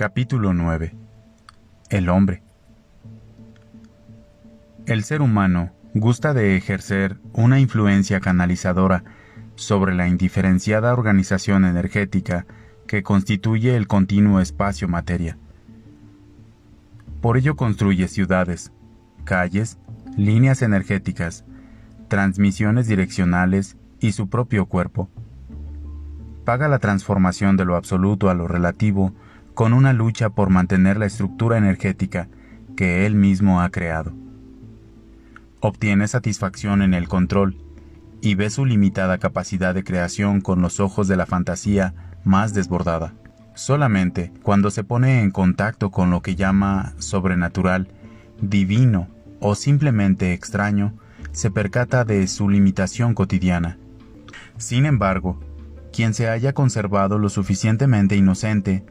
Capítulo 9. El hombre. El ser humano gusta de ejercer una influencia canalizadora sobre la indiferenciada organización energética que constituye el continuo espacio-materia. Por ello construye ciudades, calles, líneas energéticas, transmisiones direccionales y su propio cuerpo. Paga la transformación de lo absoluto a lo relativo con una lucha por mantener la estructura energética que él mismo ha creado. Obtiene satisfacción en el control y ve su limitada capacidad de creación con los ojos de la fantasía más desbordada. Solamente cuando se pone en contacto con lo que llama sobrenatural, divino o simplemente extraño, se percata de su limitación cotidiana. Sin embargo, quien se haya conservado lo suficientemente inocente,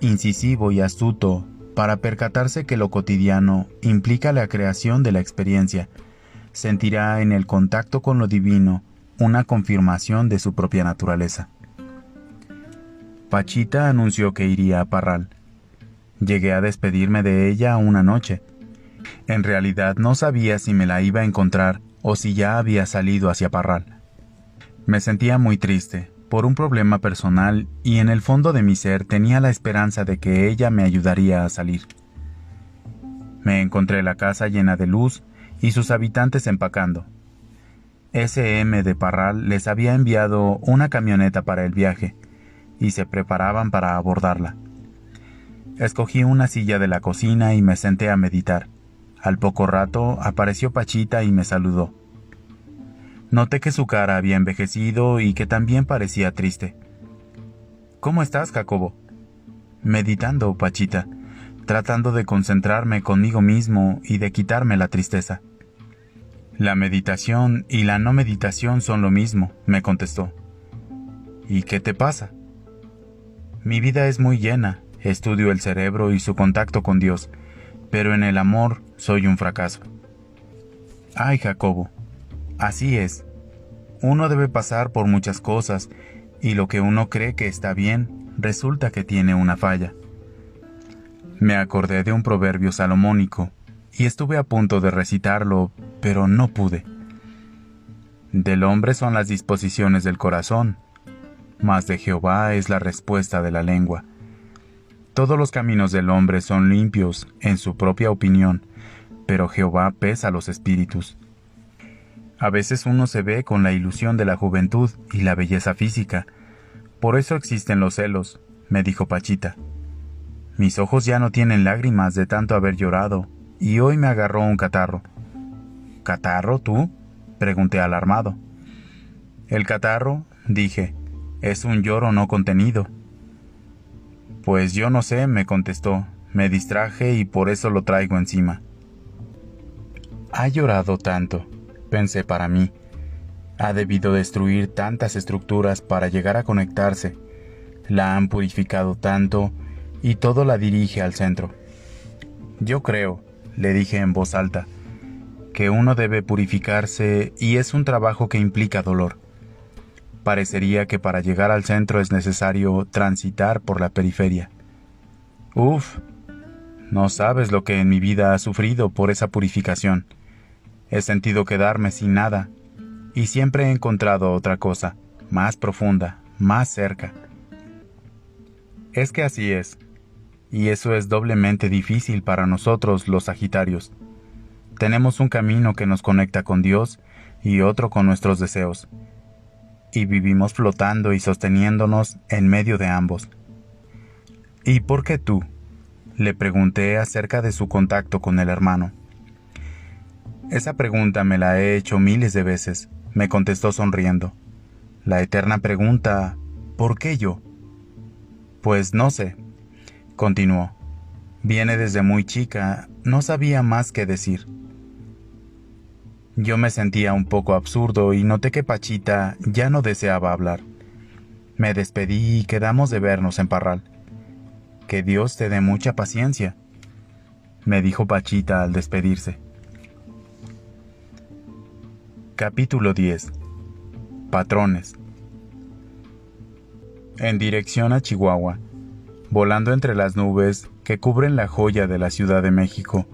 incisivo y astuto para percatarse que lo cotidiano implica la creación de la experiencia, sentirá en el contacto con lo divino una confirmación de su propia naturaleza. Pachita anunció que iría a Parral. Llegué a despedirme de ella una noche. En realidad no sabía si me la iba a encontrar o si ya había salido hacia Parral. Me sentía muy triste por un problema personal y en el fondo de mi ser tenía la esperanza de que ella me ayudaría a salir. Me encontré la casa llena de luz y sus habitantes empacando. SM de Parral les había enviado una camioneta para el viaje y se preparaban para abordarla. Escogí una silla de la cocina y me senté a meditar. Al poco rato apareció Pachita y me saludó. Noté que su cara había envejecido y que también parecía triste. ¿Cómo estás, Jacobo? Meditando, Pachita, tratando de concentrarme conmigo mismo y de quitarme la tristeza. La meditación y la no meditación son lo mismo, me contestó. ¿Y qué te pasa? Mi vida es muy llena, estudio el cerebro y su contacto con Dios, pero en el amor soy un fracaso. Ay, Jacobo, así es. Uno debe pasar por muchas cosas, y lo que uno cree que está bien, resulta que tiene una falla. Me acordé de un proverbio salomónico, y estuve a punto de recitarlo, pero no pude. Del hombre son las disposiciones del corazón, mas de Jehová es la respuesta de la lengua. Todos los caminos del hombre son limpios en su propia opinión, pero Jehová pesa los espíritus. A veces uno se ve con la ilusión de la juventud y la belleza física. Por eso existen los celos, me dijo Pachita. Mis ojos ya no tienen lágrimas de tanto haber llorado, y hoy me agarró un catarro. ¿Catarro, tú? Pregunté alarmado. El catarro, dije, es un lloro no contenido. Pues yo no sé, me contestó. Me distraje y por eso lo traigo encima. Ha llorado tanto, pensé para mí. Ha debido destruir tantas estructuras para llegar a conectarse. La han purificado tanto y todo la dirige al centro. Yo creo, le dije en voz alta, que uno debe purificarse y es un trabajo que implica dolor. Parecería que para llegar al centro es necesario transitar por la periferia. Uf, no sabes lo que en mi vida ha sufrido por esa purificación. He sentido quedarme sin nada, y siempre he encontrado otra cosa, más profunda, más cerca. Es que así es, y eso es doblemente difícil para nosotros los Sagitarios. Tenemos un camino que nos conecta con Dios y otro con nuestros deseos, y vivimos flotando y sosteniéndonos en medio de ambos. ¿Y por qué tú? Le pregunté acerca de su contacto con el hermano. Esa pregunta me la he hecho miles de veces, me contestó sonriendo. La eterna pregunta, ¿por qué yo? Pues no sé, continuó. Viene desde muy chica, no sabía más qué decir. Yo me sentía un poco absurdo y noté que Pachita ya no deseaba hablar. Me despedí y quedamos de vernos en Parral. Que Dios te dé mucha paciencia, me dijo Pachita al despedirse. Capítulo 10. Patrones. En dirección a Chihuahua, volando entre las nubes que cubren la joya de la Ciudad de México.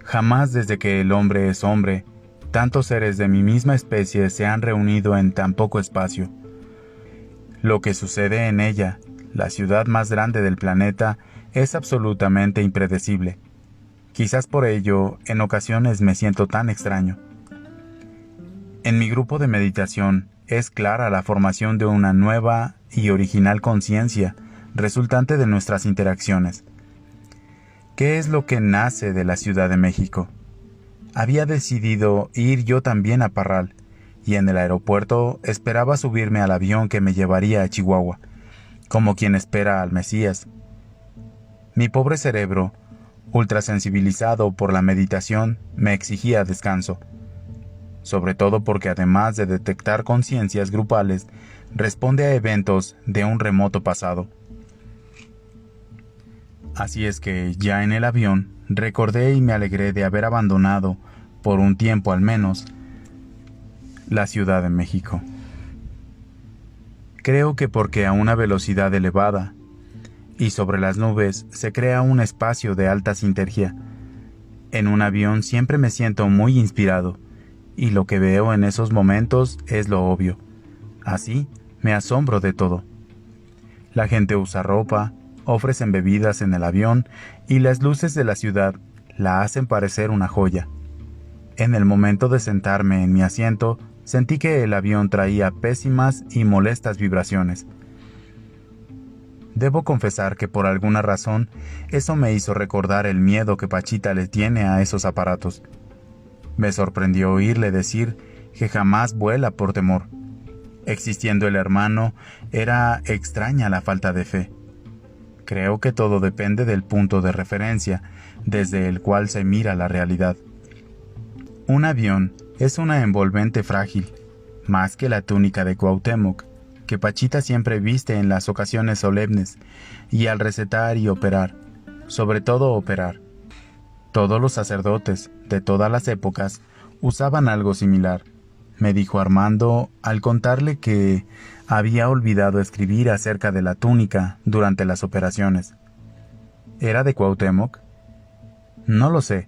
Jamás desde que el hombre es hombre, tantos seres de mi misma especie se han reunido en tan poco espacio. Lo que sucede en ella, la ciudad más grande del planeta, es absolutamente impredecible. Quizás por ello, en ocasiones me siento tan extraño. En mi grupo de meditación es clara la formación de una nueva y original conciencia resultante de nuestras interacciones. ¿Qué es lo que nace de la Ciudad de México? Había decidido ir yo también a Parral, y en el aeropuerto esperaba subirme al avión que me llevaría a Chihuahua, como quien espera al Mesías. Mi pobre cerebro, ultrasensibilizado por la meditación, me exigía descanso, sobre todo porque además de detectar conciencias grupales, responde a eventos de un remoto pasado. Así es que, ya en el avión, recordé y me alegré de haber abandonado, por un tiempo al menos, la Ciudad de México. Creo que porque a una velocidad elevada, y sobre las nubes, se crea un espacio de alta sinergia. En un avión siempre me siento muy inspirado, y lo que veo en esos momentos es lo obvio. Así, me asombro de todo. La gente usa ropa, ofrecen bebidas en el avión y las luces de la ciudad la hacen parecer una joya. En el momento de sentarme en mi asiento, sentí que el avión traía pésimas y molestas vibraciones. Debo confesar que por alguna razón eso me hizo recordar el miedo que Pachita le tiene a esos aparatos. Me sorprendió oírle decir que jamás vuela por temor. Existiendo el hermano, era extraña la falta de fe. Creo que todo depende del punto de referencia, desde el cual se mira la realidad. Un avión es una envolvente frágil, más que la túnica de Cuauhtémoc, que Pachita siempre viste en las ocasiones solemnes, y al recetar y operar, sobre todo operar. Todos los sacerdotes, de todas las épocas, usaban algo similar, me dijo Armando al contarle que había olvidado escribir acerca de la túnica durante las operaciones. ¿Era de Cuauhtémoc? No lo sé.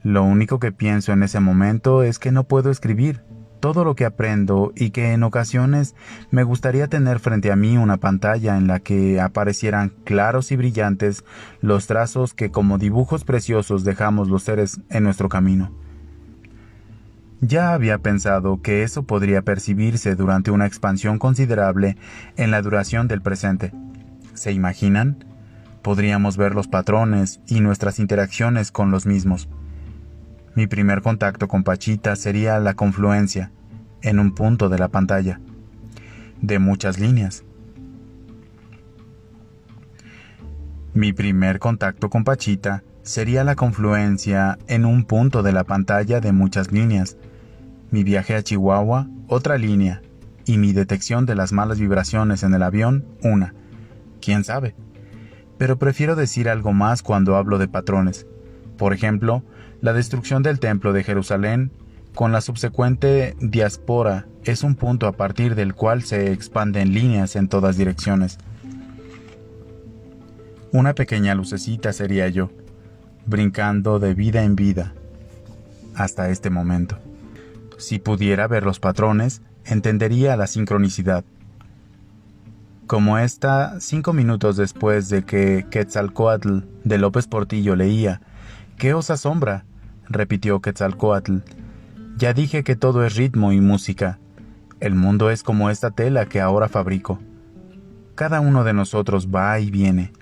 Lo único que pienso en ese momento es que no puedo escribir todo lo que aprendo y que en ocasiones me gustaría tener frente a mí una pantalla en la que aparecieran claros y brillantes los trazos que como dibujos preciosos dejamos los seres en nuestro camino. Ya había pensado que eso podría percibirse durante una expansión considerable en la duración del presente. ¿Se imaginan? Podríamos ver los patrones y nuestras interacciones con los mismos. Mi primer contacto con Pachita sería la confluencia, en un punto de la pantalla, de muchas líneas. Mi primer contacto con Pachita sería la confluencia en un punto de la pantalla de muchas líneas. Mi viaje a Chihuahua, otra línea, y mi detección de las malas vibraciones en el avión, una. ¿Quién sabe? Pero prefiero decir algo más cuando hablo de patrones. Por ejemplo, la destrucción del Templo de Jerusalén, con la subsecuente diáspora, es un punto a partir del cual se expanden líneas en todas direcciones. Una pequeña lucecita sería yo, brincando de vida en vida, hasta este momento. Si pudiera ver los patrones, entendería la sincronicidad. Como esta, 5 minutos después de que Quetzalcóatl de López Portillo leía, «¿Qué os asombra?», repitió Quetzalcóatl. «Ya dije que todo es ritmo y música. El mundo es como esta tela que ahora fabrico. Cada uno de nosotros va y viene.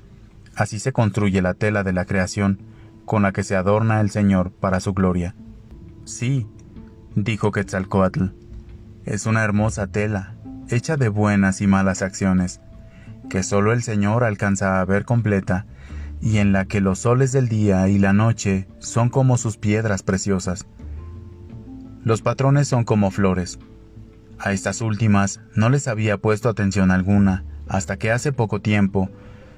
Así se construye la tela de la creación, con la que se adorna el Señor para su gloria». «Sí», dijo Quetzalcóatl, «es una hermosa tela, hecha de buenas y malas acciones, que solo el Señor alcanza a ver completa, y en la que los soles del día y la noche son como sus piedras preciosas. Los patrones son como flores. A estas últimas no les había puesto atención alguna, hasta que hace poco tiempo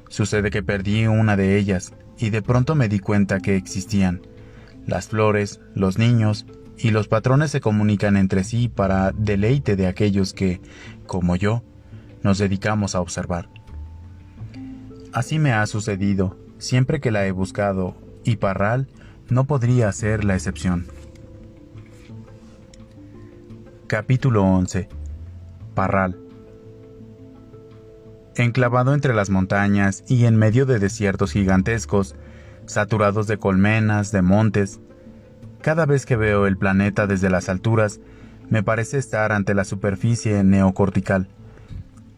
sucede que perdí una de ellas, y de pronto me di cuenta que existían. Las flores, los niños y los patrones se comunican entre sí para deleite de aquellos que, como yo, nos dedicamos a observar. Así me ha sucedido siempre que la he buscado, y Parral no podría ser la excepción. Capítulo 11. Parral. Enclavado entre las montañas y en medio de desiertos gigantescos, saturados de colmenas, de montes, cada vez que veo el planeta desde las alturas, me parece estar ante la superficie neocortical.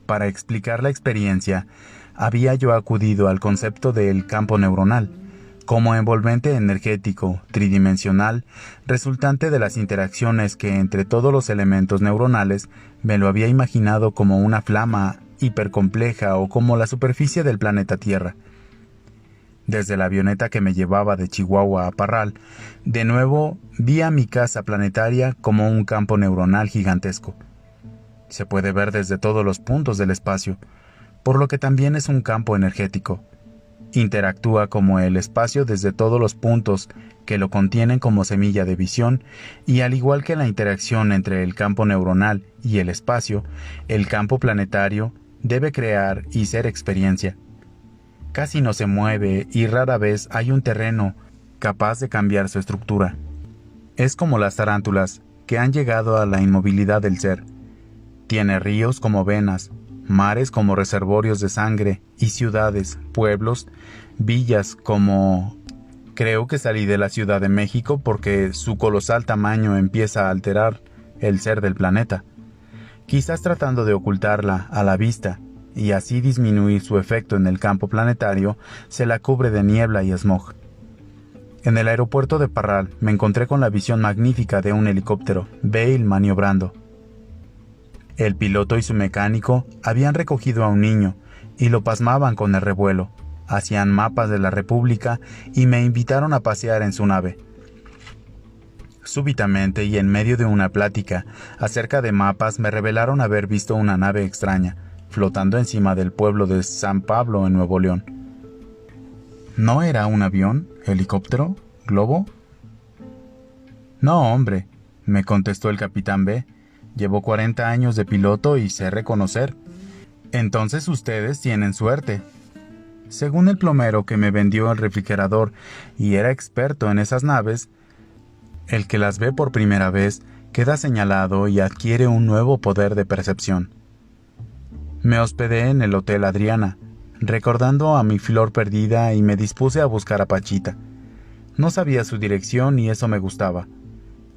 Para explicar la experiencia, había yo acudido al concepto del campo neuronal, como envolvente energético, tridimensional, resultante de las interacciones que entre todos los elementos neuronales me lo había imaginado como una flama hipercompleja o como la superficie del planeta Tierra. Desde la avioneta que me llevaba de Chihuahua a Parral, de nuevo vi a mi casa planetaria como un campo neuronal gigantesco. Se puede ver desde todos los puntos del espacio, por lo que también es un campo energético. Interactúa como el espacio desde todos los puntos que lo contienen como semilla de visión, y al igual que la interacción entre el campo neuronal y el espacio, el campo planetario debe crear y ser experiencia. Casi no se mueve y rara vez hay un terreno capaz de cambiar su estructura. Es como las tarántulas, que han llegado a la inmovilidad del ser. Tiene ríos como venas, mares como reservorios de sangre, y ciudades, pueblos, villas como... Creo que salí de la Ciudad de México porque su colosal tamaño empieza a alterar el ser del planeta, quizás tratando de ocultarla a la vista, y así disminuir su efecto en el campo planetario. Se la cubre de niebla y smog. En el aeropuerto de Parral me encontré con la visión magnífica de un helicóptero, Bale, maniobrando. El piloto y su mecánico habían recogido a un niño y lo pasmaban con el revuelo. Hacían mapas de la República y me invitaron a pasear en su nave. Súbitamente, y en medio de una plática acerca de mapas, me revelaron haber visto una nave extraña flotando encima del pueblo de San Pablo, en Nuevo León. ¿No era un avión, helicóptero, globo? No, hombre, me contestó el capitán B. Llevo 40 años de piloto y sé reconocer. Entonces ustedes tienen suerte. Según el plomero que me vendió el refrigerador y era experto en esas naves, el que las ve por primera vez queda señalado y adquiere un nuevo poder de percepción. Me hospedé en el Hotel Adriana, recordando a mi flor perdida, y me dispuse a buscar a Pachita. No sabía su dirección y eso me gustaba.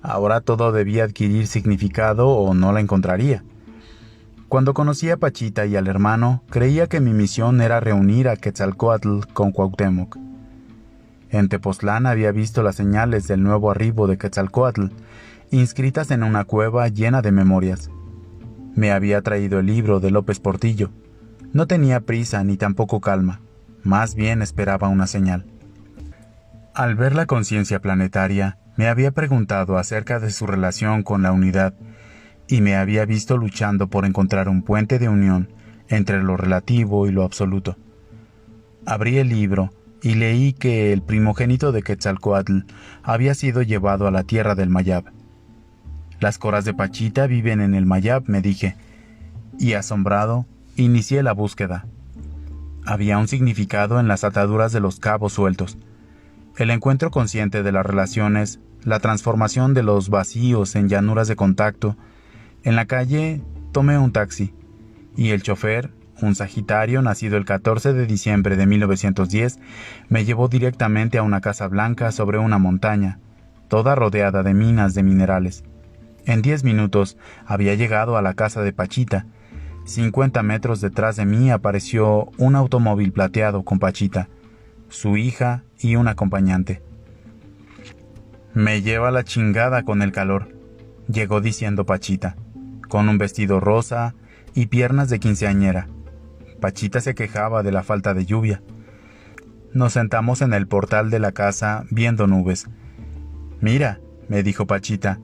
Ahora todo debía adquirir significado o no la encontraría. Cuando conocí a Pachita y al hermano, creía que mi misión era reunir a Quetzalcóatl con Cuauhtémoc. En Tepoztlán había visto las señales del nuevo arribo de Quetzalcóatl, inscritas en una cueva llena de memorias. Me había traído el libro de López Portillo. No tenía prisa ni tampoco calma, más bien esperaba una señal. Al ver la conciencia planetaria, me había preguntado acerca de su relación con la unidad, y me había visto luchando por encontrar un puente de unión entre lo relativo y lo absoluto. Abrí el libro y leí que el primogénito de Quetzalcóatl había sido llevado a la tierra del Mayab. Las coras de Pachita viven en el Mayab, me dije, y asombrado, inicié la búsqueda. Había un significado en las ataduras de los cabos sueltos. El encuentro consciente de las relaciones, la transformación de los vacíos en llanuras de contacto. En la calle tomé un taxi, y el chofer, un sagitario nacido el 14 de diciembre de 1910, me llevó directamente a una casa blanca sobre una montaña, toda rodeada de minas de minerales. En 10 minutos había llegado a la casa de Pachita. 50 metros detrás de mí apareció un automóvil plateado con Pachita, su hija y un acompañante. Me lleva la chingada con el calor, llegó diciendo Pachita, con un vestido rosa y piernas de quinceañera. Pachita se quejaba de la falta de lluvia. Nos sentamos en el portal de la casa viendo nubes. Mira, me dijo Pachita,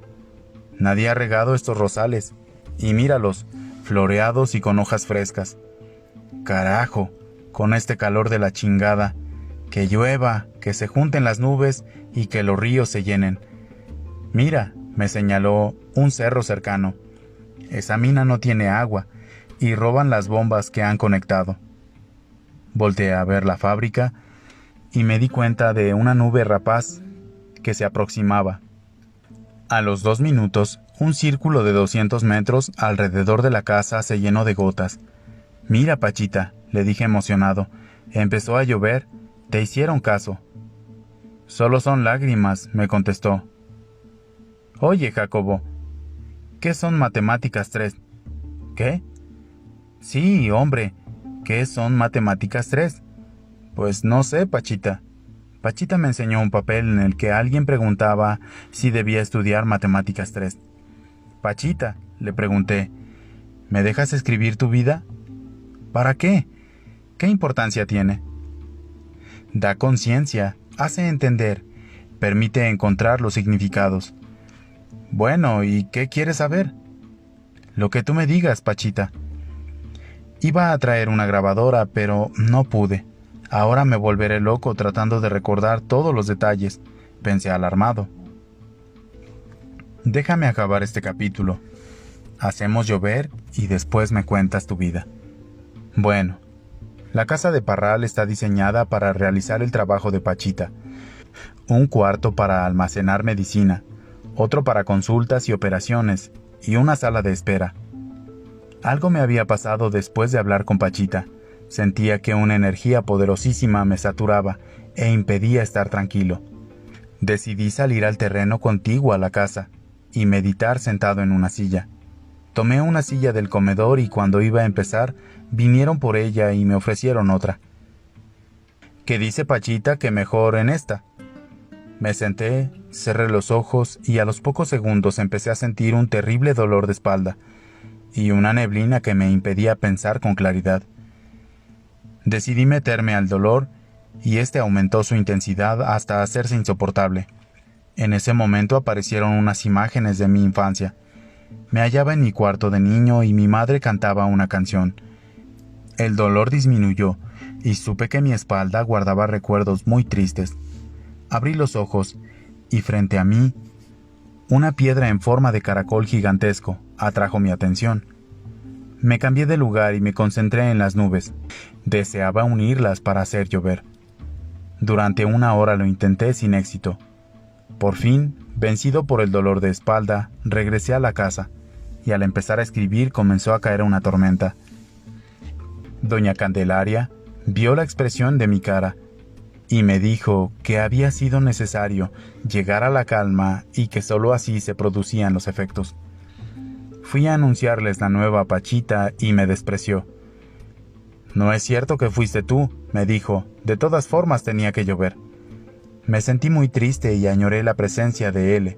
nadie ha regado estos rosales, y míralos, floreados y con hojas frescas. Carajo, con este calor de la chingada, que llueva, que se junten las nubes y que los ríos se llenen. Mira, me señaló un cerro cercano. Esa mina no tiene agua, y roban las bombas que han conectado. Volteé a ver la fábrica y me di cuenta de una nube rapaz que se aproximaba. A los 2 minutos, un círculo de 200 metros alrededor de la casa se llenó de gotas. «Mira, Pachita», le dije emocionado, «empezó a llover. Te hicieron caso». «Solo son lágrimas», me contestó. «Oye, Jacobo, ¿qué son matemáticas 3? «¿Qué?» «Sí, hombre, ¿qué son matemáticas 3? «Pues no sé, Pachita». Pachita me enseñó un papel en el que alguien preguntaba si debía estudiar matemáticas 3. «Pachita», le pregunté, «¿me dejas escribir tu vida?» «¿Para qué? ¿Qué importancia tiene?» «Da conciencia, hace entender, permite encontrar los significados». «Bueno, ¿y qué quieres saber?» «Lo que tú me digas, Pachita». Iba a traer una grabadora, pero no pude. Ahora me volveré loco tratando de recordar todos los detalles, pensé alarmado. Déjame acabar este capítulo. Hacemos llover y después me cuentas tu vida. Bueno, la casa de Parral está diseñada para realizar el trabajo de Pachita. Un cuarto para almacenar medicina, otro para consultas y operaciones, y una sala de espera. Algo me había pasado después de hablar con Pachita. Sentía que una energía poderosísima me saturaba e impedía estar tranquilo. Decidí salir al terreno contiguo a la casa y meditar sentado en una silla. Tomé una silla del comedor y cuando iba a empezar, vinieron por ella y me ofrecieron otra. «¿Qué dice Pachita que mejor en esta?» Me senté, cerré los ojos y a los pocos segundos empecé a sentir un terrible dolor de espalda y una neblina que me impedía pensar con claridad. Decidí meterme al dolor y este aumentó su intensidad hasta hacerse insoportable. En ese momento aparecieron unas imágenes de mi infancia. Me hallaba en mi cuarto de niño y mi madre cantaba una canción. El dolor disminuyó y supe que mi espalda guardaba recuerdos muy tristes. Abrí los ojos y frente a mí, una piedra en forma de caracol gigantesco atrajo mi atención. Me cambié de lugar y me concentré en las nubes. Deseaba unirlas para hacer llover. Durante 1 hora lo intenté sin éxito. Por fin, vencido por el dolor de espalda, regresé a la casa, y al empezar a escribir comenzó a caer una tormenta. Doña Candelaria vio la expresión de mi cara, y me dijo que había sido necesario llegar a la calma y que sólo así se producían los efectos. Fui a anunciarles la nueva Pachita y me despreció. «No es cierto que fuiste tú», me dijo, «de todas formas tenía que llover». Me sentí muy triste y añoré la presencia de él.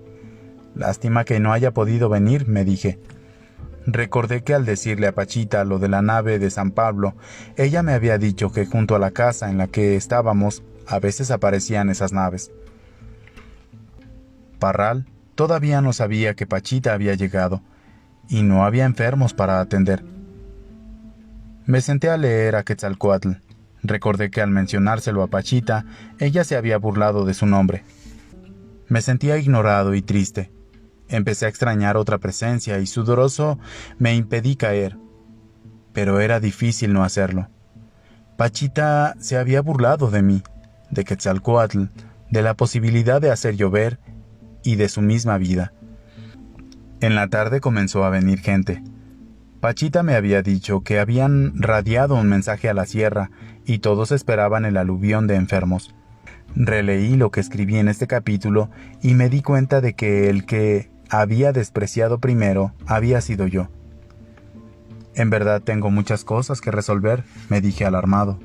«Lástima que no haya podido venir», me dije. Recordé que al decirle a Pachita lo de la nave de San Pablo, ella me había dicho que junto a la casa en la que estábamos a veces aparecían esas naves. Parral todavía no sabía que Pachita había llegado, y no había enfermos para atender. Me senté a leer a Quetzalcóatl. Recordé que al mencionárselo a Pachita, ella se había burlado de su nombre. Me sentía ignorado y triste. Empecé a extrañar otra presencia y sudoroso me impedí caer. Pero era difícil no hacerlo. Pachita se había burlado de mí, de Quetzalcóatl, de la posibilidad de hacer llover y de su misma vida. En la tarde comenzó a venir gente. Pachita me había dicho que habían radiado un mensaje a la sierra y todos esperaban el aluvión de enfermos. Releí lo que escribí en este capítulo y me di cuenta de que el que había despreciado primero había sido yo. En verdad tengo muchas cosas que resolver, me dije alarmado.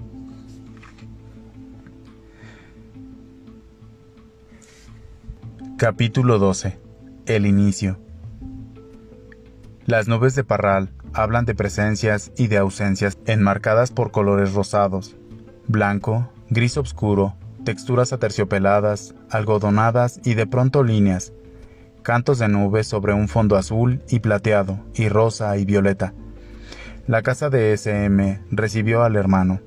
Capítulo 12. El inicio. Las nubes de Parral hablan de presencias y de ausencias enmarcadas por colores rosados, blanco, gris oscuro, texturas aterciopeladas, algodonadas y de pronto líneas, cantos de nubes sobre un fondo azul y plateado, y rosa y violeta. La casa de SM recibió al hermano.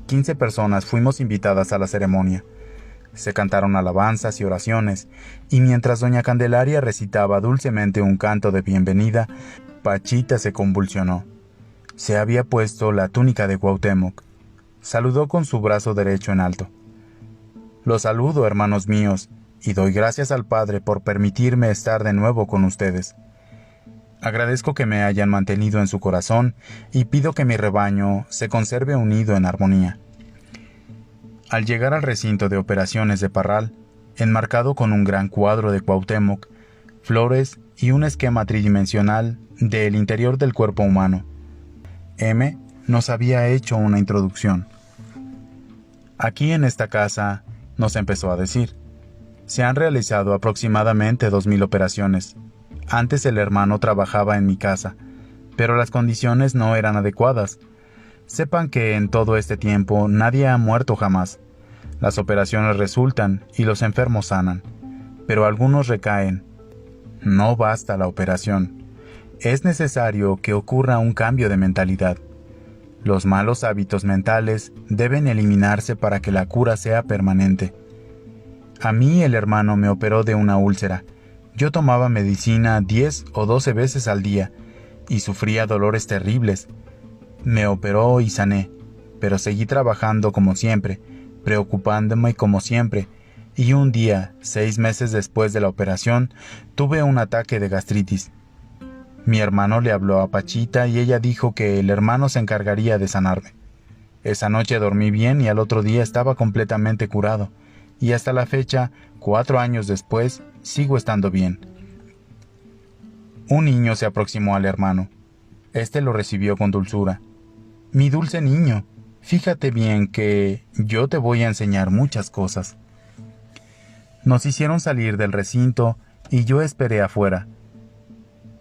15 personas fuimos invitadas a la ceremonia. Se cantaron alabanzas y oraciones, y mientras doña Candelaria recitaba dulcemente un canto de bienvenida, Pachita se convulsionó. Se había puesto la túnica de Cuauhtémoc. saludó con su brazo derecho en alto. Los saludo, hermanos míos, y doy gracias al Padre por permitirme estar de nuevo con ustedes. Agradezco que me hayan mantenido en su corazón y pido que mi rebaño se conserve unido en armonía. Al llegar al recinto de operaciones de Parral, enmarcado con un gran cuadro de Cuauhtémoc, flores y un esquema tridimensional del interior del cuerpo humano, M nos había hecho una introducción. Aquí en esta casa, nos empezó a decir, se han realizado aproximadamente 2000 operaciones. Antes el hermano trabajaba en mi casa, pero las condiciones no eran adecuadas. Sepan que en todo este tiempo nadie ha muerto jamás. Las operaciones resultan y los enfermos sanan, pero algunos recaen. No basta la operación. Es necesario que ocurra un cambio de mentalidad. Los malos hábitos mentales deben eliminarse para que la cura sea permanente. A mí el hermano me operó de una úlcera. Yo tomaba medicina 10 o 12 veces al día y sufría dolores terribles. Me operó y sané, pero seguí trabajando como siempre, preocupándome como siempre, y un día, 6 meses después de la operación, tuve un ataque de gastritis. Mi hermano le habló a Pachita y ella dijo que el hermano se encargaría de sanarme. Esa noche dormí bien y al otro día estaba completamente curado, y hasta la fecha, 4 años después, sigo estando bien. Un niño se aproximó al hermano. Este lo recibió con dulzura. Mi dulce niño, fíjate bien que yo te voy a enseñar muchas cosas. Nos hicieron salir del recinto y yo esperé afuera.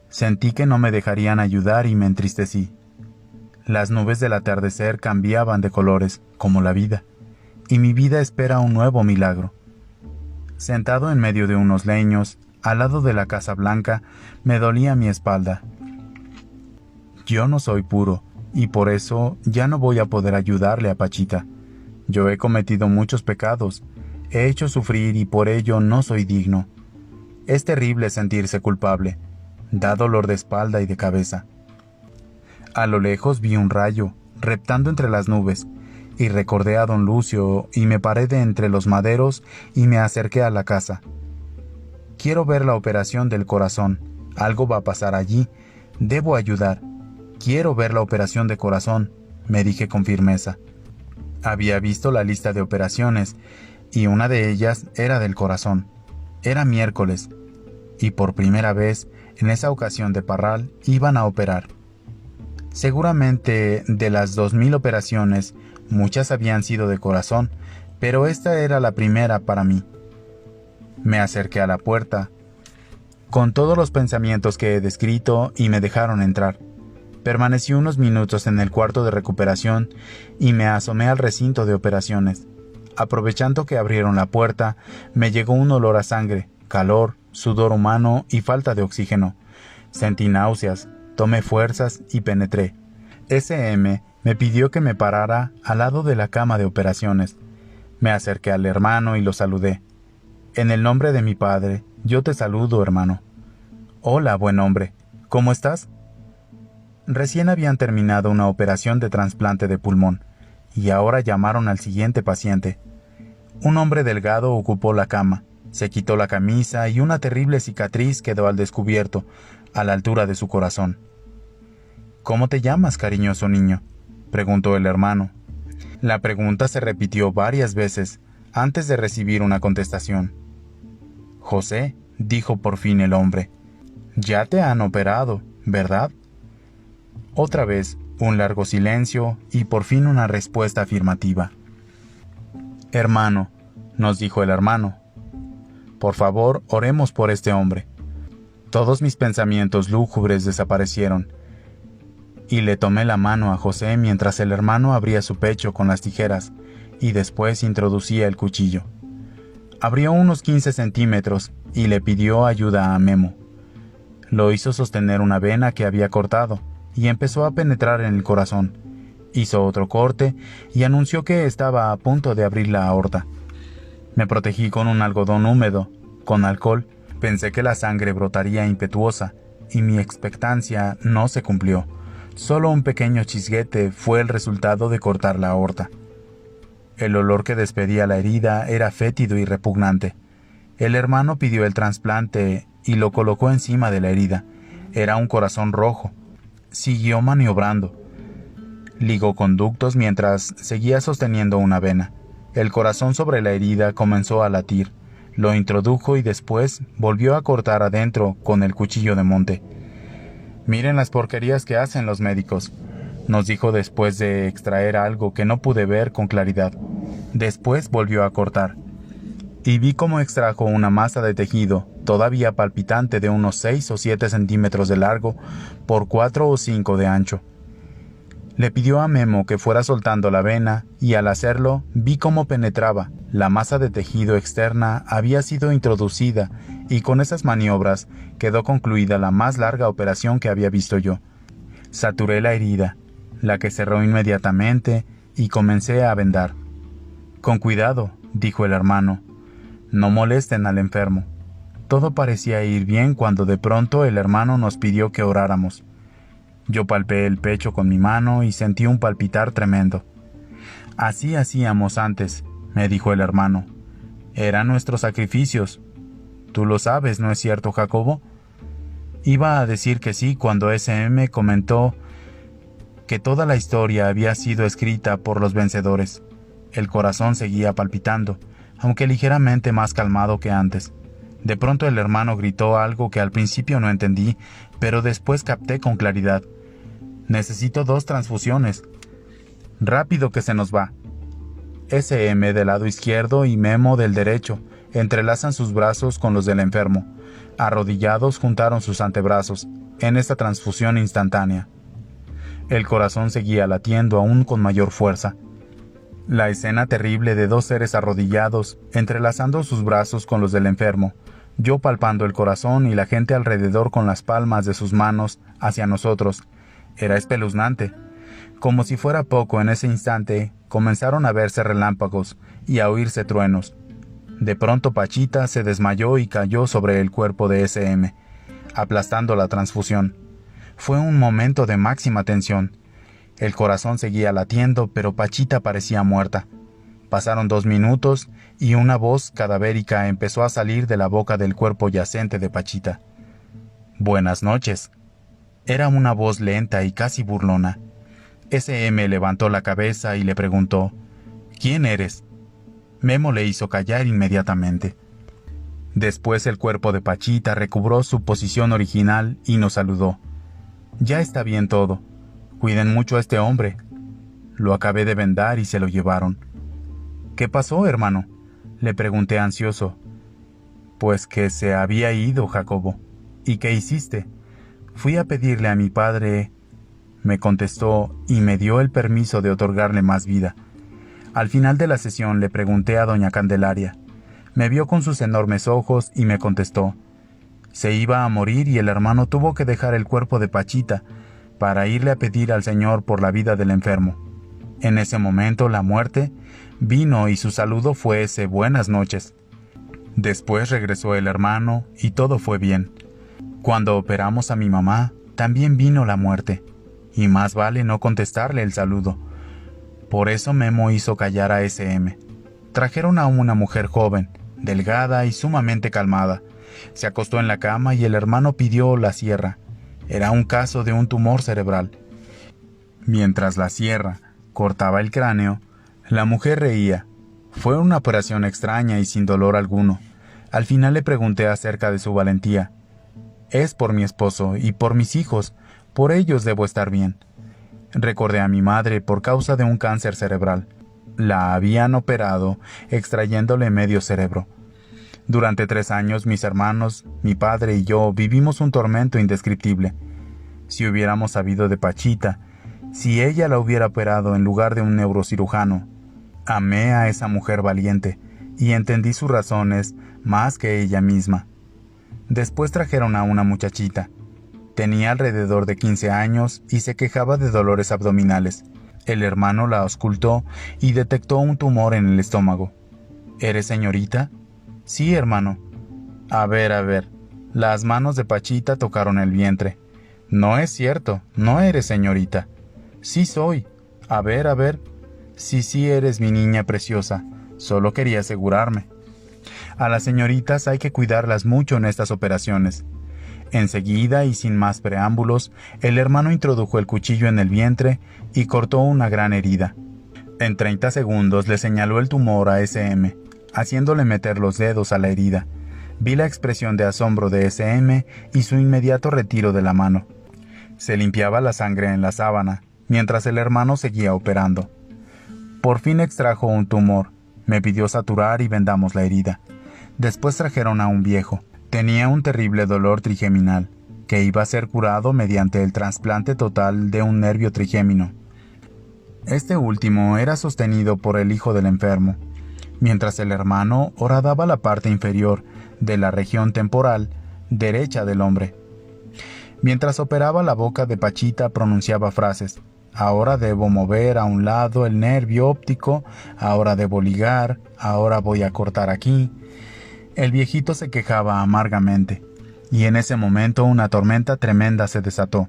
Sentí que no me dejarían ayudar y me entristecí. Las nubes del atardecer cambiaban de colores, como la vida, y mi vida espera un nuevo milagro. Sentado en medio de unos leños, al lado de la Casa Blanca, me dolía mi espalda. Yo no soy puro, y por eso ya no voy a poder ayudarle a Pachita. Yo he cometido muchos pecados, he hecho sufrir y por ello no soy digno. Es terrible sentirse culpable. Da dolor de espalda y de cabeza. A lo lejos vi un rayo, reptando entre las nubes, y recordé a don Lucio, y me paré de entre los maderos y me acerqué a la casa. Quiero ver la operación del corazón. Algo va a pasar allí. Debo ayudar. Quiero ver la operación de corazón, me dije con firmeza. Había visto la lista de operaciones, y una de ellas era del corazón. Era miércoles, y por primera vez, en esa ocasión de Parral, iban a operar. Seguramente de las 2000 operaciones, muchas habían sido de corazón, pero esta era la primera para mí. Me acerqué a la puerta, con todos los pensamientos que he descrito, y me dejaron entrar. Permanecí unos minutos en el cuarto de recuperación y me asomé al recinto de operaciones. Aprovechando que abrieron la puerta, me llegó un olor a sangre, calor, sudor humano y falta de oxígeno. Sentí náuseas, tomé fuerzas y penetré. SM me pidió que me parara al lado de la cama de operaciones. Me acerqué al hermano y lo saludé. En el nombre de mi padre, yo te saludo, hermano. Hola, buen hombre. ¿Cómo estás? Recién habían terminado una operación de trasplante de pulmón, y ahora llamaron al siguiente paciente. Un hombre delgado ocupó la cama. Se quitó la camisa y una terrible cicatriz quedó al descubierto, a la altura de su corazón. ¿Cómo te llamas, cariñoso niño?, preguntó el hermano. La pregunta se repitió varias veces antes de recibir una contestación. José, dijo por fin el hombre. Ya te han operado, ¿verdad? Otra vez, un largo silencio y por fin una respuesta afirmativa. Hermano, nos dijo el hermano, por favor, oremos por este hombre. Todos mis pensamientos lúgubres desaparecieron, y le tomé la mano a José mientras el hermano abría su pecho con las tijeras y después introducía el cuchillo. Abrió unos 15 centímetros y le pidió ayuda a Memo. Lo hizo sostener una vena que había cortado y empezó a penetrar en el corazón. Hizo otro corte y anunció que estaba a punto de abrir la aorta. Me protegí con un algodón húmedo, con alcohol. Pensé que la sangre brotaría impetuosa, y mi expectancia no se cumplió. Solo un pequeño chisguete fue el resultado de cortar la aorta. El olor que despedía la herida era fétido y repugnante. El hermano pidió el trasplante y lo colocó encima de la herida. Era un corazón rojo. Siguió maniobrando. Ligó conductos mientras seguía sosteniendo una vena. El corazón sobre la herida comenzó a latir. Lo introdujo y después volvió a cortar adentro con el cuchillo de monte. «Miren las porquerías que hacen los médicos», nos dijo después de extraer algo que no pude ver con claridad. Después volvió a cortar. Y vi cómo extrajo una masa de tejido, todavía palpitante, de unos 6 o 7 centímetros de largo por 4 o 5 de ancho. Le pidió a Memo que fuera soltando la vena, y al hacerlo vi cómo penetraba. La masa de tejido externa había sido introducida, y con esas maniobras quedó concluida la más larga operación que había visto yo. Saturé la herida, la que cerró inmediatamente, y comencé a vendar. «Con cuidado», dijo el hermano. «No molesten al enfermo». Todo parecía ir bien cuando de pronto el hermano nos pidió que oráramos. Yo palpé el pecho con mi mano y sentí un palpitar tremendo. «Así hacíamos antes», me dijo el hermano. «Eran nuestros sacrificios. Tú lo sabes, ¿no es cierto, Jacobo?» Iba a decir que sí cuando S.M. comentó que toda la historia había sido escrita por los vencedores. El corazón seguía palpitando, aunque ligeramente más calmado que antes. De pronto el hermano gritó algo que al principio no entendí, pero después capté con claridad. «Necesito 2 transfusiones. Rápido que se nos va». S.M. del lado izquierdo y Memo del derecho entrelazan sus brazos con los del enfermo. Arrodillados juntaron sus antebrazos en esta transfusión instantánea. El corazón seguía latiendo aún con mayor fuerza. La escena terrible de 2 seres arrodillados, entrelazando sus brazos con los del enfermo, yo palpando el corazón y la gente alrededor con las palmas de sus manos hacia nosotros, era espeluznante. Como si fuera poco, en ese instante comenzaron a verse relámpagos y a oírse truenos. De pronto Pachita se desmayó y cayó sobre el cuerpo de S.M., aplastando la transfusión. Fue un momento de máxima tensión. El corazón seguía latiendo, pero Pachita parecía muerta. Pasaron 2 minutos y una voz cadavérica empezó a salir de la boca del cuerpo yacente de Pachita. «Buenas noches». Era una voz lenta y casi burlona. S.M. levantó la cabeza y le preguntó: «¿Quién eres?». Memo le hizo callar inmediatamente. Después el cuerpo de Pachita recobró su posición original y nos saludó. «Ya está bien todo. Cuiden mucho a este hombre». Lo acabé de vendar y se lo llevaron. «¿Qué pasó, hermano?», le pregunté ansioso. «Pues que se había ido, Jacobo». «¿Y qué hiciste?». «Fui a pedirle a mi padre», me contestó, y me dio el permiso de otorgarle más vida. Al final de la sesión le pregunté a doña Candelaria. Me vio con sus enormes ojos y me contestó. Se iba a morir y el hermano tuvo que dejar el cuerpo de Pachita para irle a pedir al Señor por la vida del enfermo. En ese momento la muerte vino y su saludo fue ese buenas noches. Después regresó el hermano y todo fue bien. Cuando operamos a mi mamá, también vino la muerte, y más vale no contestarle el saludo. Por eso Memo hizo callar a S.M. Trajeron a una mujer joven, delgada y sumamente calmada. Se acostó en la cama y el hermano pidió la sierra. Era un caso de un tumor cerebral. Mientras la sierra cortaba el cráneo, la mujer reía. Fue una operación extraña y sin dolor alguno. Al final le pregunté acerca de su valentía. «Es por mi esposo y por mis hijos, por ellos debo estar bien». Recordé a mi madre por causa de un cáncer cerebral. La habían operado extrayéndole medio cerebro. Durante 3 años mis hermanos, mi padre y yo vivimos un tormento indescriptible. Si hubiéramos sabido de Pachita, si ella la hubiera operado en lugar de un neurocirujano. Amé a esa mujer valiente y entendí sus razones más que ella misma. Después trajeron a una muchachita. Tenía alrededor de 15 años y se quejaba de dolores abdominales. El hermano la auscultó y detectó un tumor en el estómago. ¿Eres señorita? Sí, hermano. A ver. Las manos de Pachita tocaron el vientre. No es cierto, no eres señorita. Sí soy. A ver. Sí, eres mi niña preciosa. Solo quería asegurarme. A las señoritas hay que cuidarlas mucho en estas operaciones. Enseguida y sin más preámbulos, el hermano introdujo el cuchillo en el vientre y cortó una gran herida. En 30 segundos le señaló el tumor a SM, haciéndole meter los dedos a la herida. Vi la expresión de asombro de SM y su inmediato retiro de la mano. Se limpiaba la sangre en la sábana, mientras el hermano seguía operando. Por fin extrajo un tumor. Me pidió saturar y vendamos la herida. Después trajeron a un viejo. Tenía un terrible dolor trigeminal, que iba a ser curado mediante el trasplante total de un nervio trigémino. Este último era sostenido por el hijo del enfermo, mientras el hermano horadaba la parte inferior de la región temporal derecha del hombre. Mientras operaba la boca de Pachita pronunciaba frases. Ahora debo mover a un lado el nervio óptico, ahora debo ligar, ahora voy a cortar aquí. El viejito se quejaba amargamente, y en ese momento una tormenta tremenda se desató.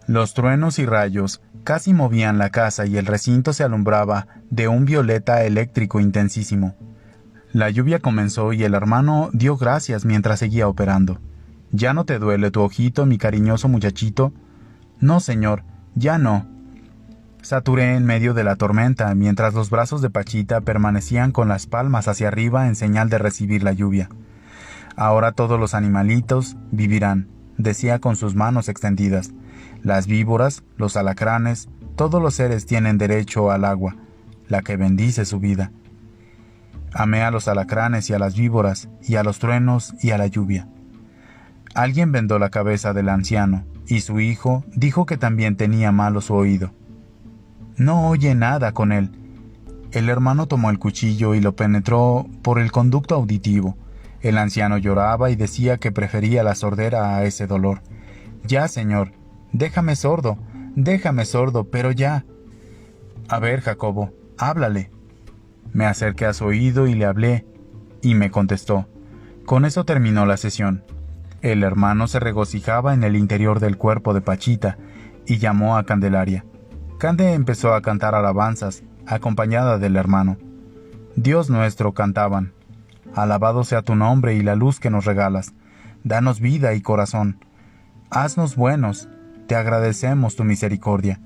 Los truenos y rayos casi movían la casa y el recinto se alumbraba de un violeta eléctrico intensísimo. La lluvia comenzó y el hermano dio gracias mientras seguía operando. ¿Ya no te duele tu ojito, mi cariñoso muchachito? No, señor, ya no. Saturé en medio de la tormenta, mientras los brazos de Pachita permanecían con las palmas hacia arriba en señal de recibir la lluvia. Ahora todos los animalitos vivirán, decía con sus manos extendidas. Las víboras, los alacranes, todos los seres tienen derecho al agua, la que bendice su vida. Amé a los alacranes y a las víboras, y a los truenos y a la lluvia. Alguien vendó la cabeza del anciano, y su hijo dijo que también tenía malo su oído. No oye nada con él. El hermano tomó el cuchillo y lo penetró por el conducto auditivo. El anciano lloraba y decía que prefería la sordera a ese dolor. Ya, señor, déjame sordo, pero ya. A ver, Jacobo, háblale. Me acerqué a su oído y le hablé, y me contestó. Con eso terminó la sesión. El hermano se regocijaba en el interior del cuerpo de Pachita y llamó a Candelaria. Cande empezó a cantar alabanzas, acompañada del hermano. Dios nuestro, cantaban. Alabado sea tu nombre y la luz que nos regalas. Danos vida y corazón. Haznos buenos. Te agradecemos tu misericordia.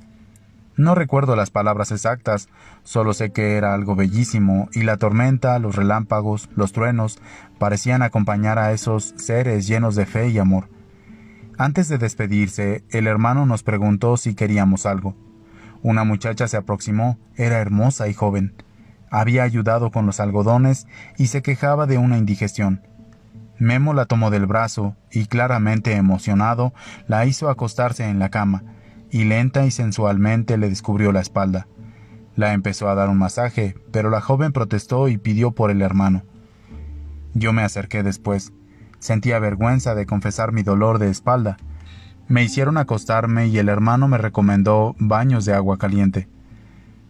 No recuerdo las palabras exactas, solo sé que era algo bellísimo, y la tormenta, los relámpagos, los truenos, parecían acompañar a esos seres llenos de fe y amor. Antes de despedirse, el hermano nos preguntó si queríamos algo. Una muchacha se aproximó, era hermosa y joven. Había ayudado con los algodones y se quejaba de una indigestión. Memo la tomó del brazo y, claramente emocionado, la hizo acostarse en la cama, y lenta y sensualmente le descubrió la espalda. La empezó a dar un masaje, pero la joven protestó y pidió por el hermano. Yo me acerqué después. Sentía vergüenza de confesar mi dolor de espalda. Me hicieron acostarme y el hermano me recomendó baños de agua caliente.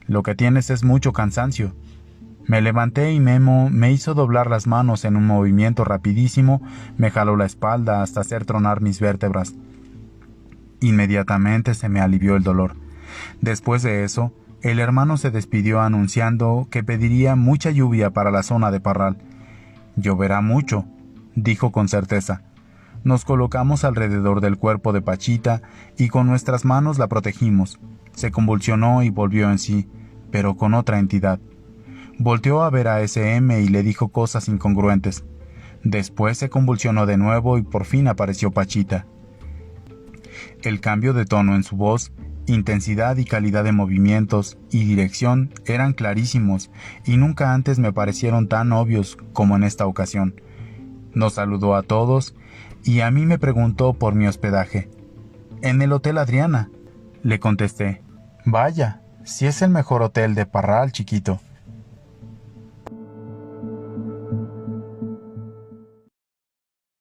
Lo que tienes es mucho cansancio. Me levanté y Memo me hizo doblar las manos en un movimiento rapidísimo, me jaló la espalda hasta hacer tronar mis vértebras. Inmediatamente se me alivió el dolor. Después de eso, el hermano se despidió anunciando que pediría mucha lluvia para la zona de Parral. Lloverá mucho, dijo con certeza. Nos colocamos alrededor del cuerpo de Pachita y con nuestras manos la protegimos. Se convulsionó y volvió en sí, pero con otra entidad. Volteó a ver a SM y le dijo cosas incongruentes. Después se convulsionó de nuevo y por fin apareció Pachita. El cambio de tono en su voz, intensidad y calidad de movimientos y dirección eran clarísimos y nunca antes me parecieron tan obvios como en esta ocasión. Nos saludó a todos y a mí me preguntó por mi hospedaje. «En el Hotel Adriana», le contesté. «Vaya, si es el mejor hotel de Parral, chiquito».